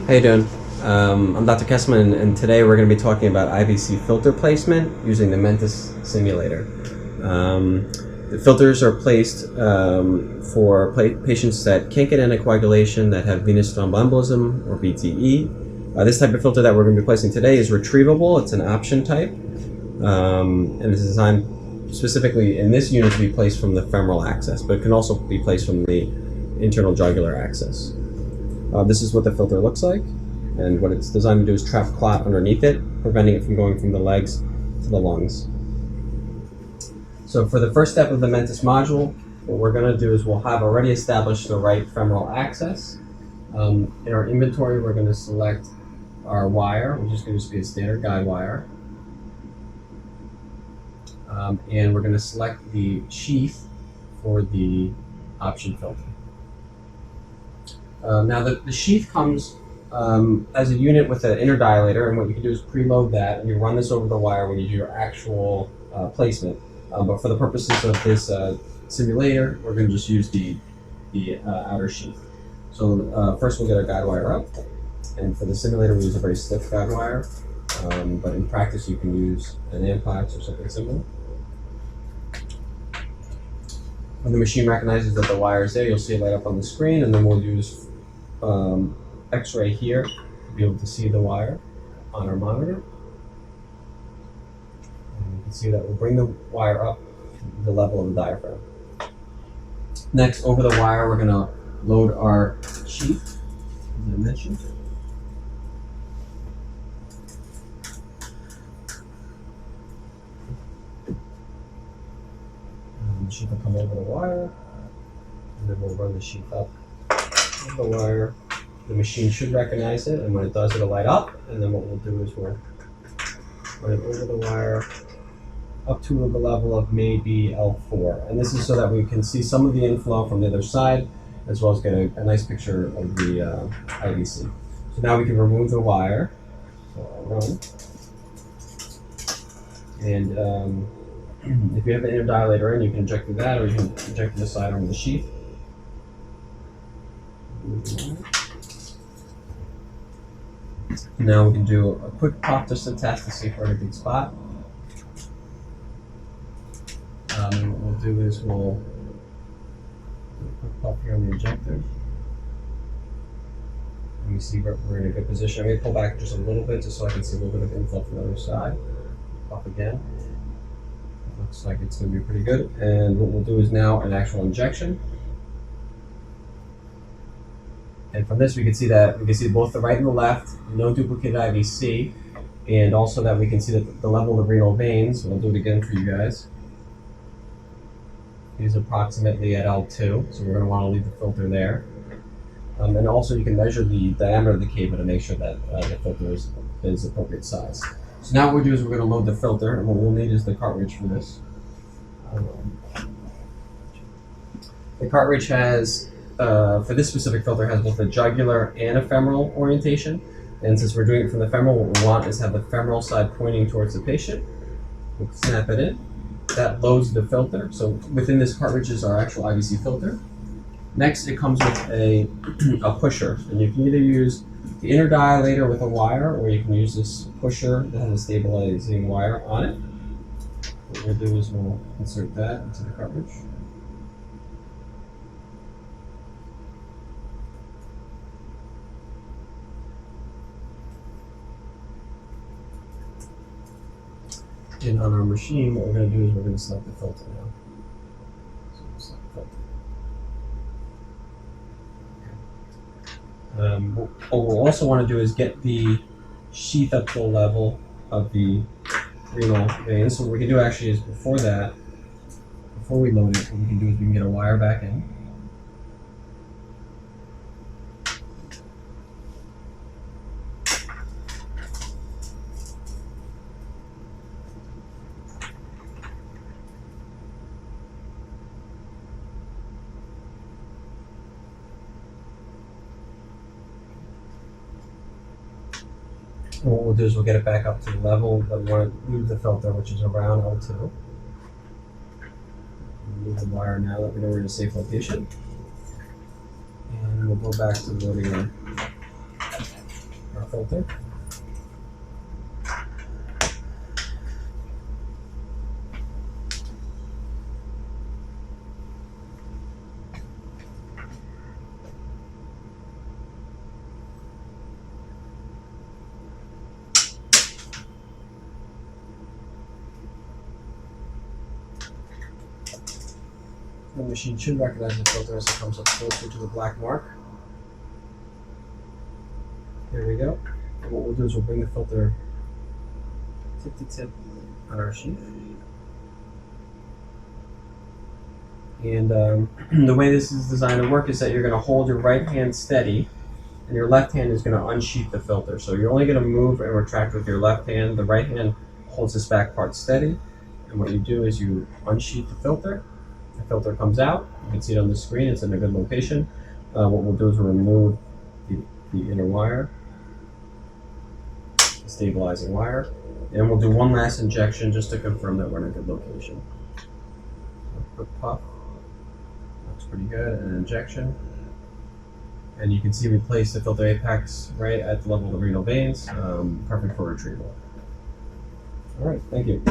How you doing? I'm Dr. Kessman, and today we're going to be talking about IVC filter placement using the Mentis simulator. The filters are placed for patients that can't get anticoagulation, that have venous thromboembolism or VTE. This type of filter that we're going to be placing today is retrievable. It's an option type, and it's designed specifically in this unit to be placed from the femoral access, but it can also be placed from the internal jugular access. This is what the filter looks like, and what it's designed to do is trap clot underneath it, preventing it from going from the legs to the lungs. So for the first step of the Mentis module, what we're going to do is we'll have already established the right femoral access. In our inventory, we're going to select our wire, which is going to be a standard guide wire. And we're going to select the sheath for the option filter. Now the sheath comes as a unit with an inner dilator, and what you can do is preload that, and you run this over the wire when you do your actual placement. But for the purposes of this simulator, we're going to just use the outer sheath. So first we'll get our guide wire up, and for the simulator we use a very stiff guide wire, but in practice you can use an Amplex or something similar. When the machine recognizes that the wire is there, you'll see it light up on the screen, and then we'll use X-ray here to be able to see the wire on our monitor. And you can see that we'll bring the wire up to the level of the diaphragm. Next, over the wire, we're going to load our sheath, as I mentioned. The sheath will come over the wire, and then we'll run the sheath up the wire. The machine should recognize it, and when it does, it'll light up, and then what we'll do is we'll run it over the wire up to the level of maybe L4. And this is so that we can see some of the inflow from the other side, as well as get a nice picture of the IVC. So now we can remove the wire. So I'll run. And if you have an inner dilator in, you can inject through that, or you can inject through the side arm of the sheath. Now we can do a quick pop distance test to see for a big spot. And what we'll do is we'll do a quick pop here on the injector. And we see we're in a good position. I'm going to pull back just a little bit just so I can see a little bit of inflow from the other side. Pop again. Looks like it's going to be pretty good. And what we'll do is now an actual injection. And from this we can see both the right and the left, no duplicated IVC, and also that we can see that the level of the renal veins, so I'll do it again for you guys, is approximately at L2, so we're going to want to leave the filter there. And also you can measure the diameter of the cava to make sure that the filter is appropriate size. So now what we'll do is we're going to load the filter, and what we'll need is the cartridge for this. The cartridge has, for this specific filter, has both a jugular and a femoral orientation. And since we're doing it from the femoral, what we want is have the femoral side pointing towards the patient. We'll snap it in. That loads the filter. So within this cartridge is our actual IVC filter. Next, it comes with a pusher, and you can either use the inner dilator with a wire, or you can use this pusher that has a stabilizing wire on it. What we'll do is we'll insert that into the cartridge. And on our machine, what we're going to do is we're going to select the filter now. So we'll select the filter. What we'll also want to do is get the sheath up to the level of the renal veins. So what we can do actually is before we load it, what we can do is we can get a wire back in. And what we'll do is we'll get it back up to the level that we want to move the filter, which is around L2. Move the wire now that we know we're in a safe location. And we'll go back to loading our filter. The machine should recognize the filter as it comes up closer to the black mark. There we go. And what we'll do is we'll bring the filter tip to tip on our sheath. And the way this is designed to work is that you're going to hold your right hand steady and your left hand is going to unsheath the filter. So you're only going to move and retract with your left hand. The right hand holds this back part steady. And what you do is you unsheath the filter. The filter comes out. You can see it on the screen. It's in a good location. What we'll do is we'll remove the inner wire, the stabilizing wire, and we'll do one last injection just to confirm that we're in a good location. A quick puff. Looks pretty good. And an injection. And you can see we placed the filter apex right at the level of the renal veins. Perfect for retrieval. All right, thank you.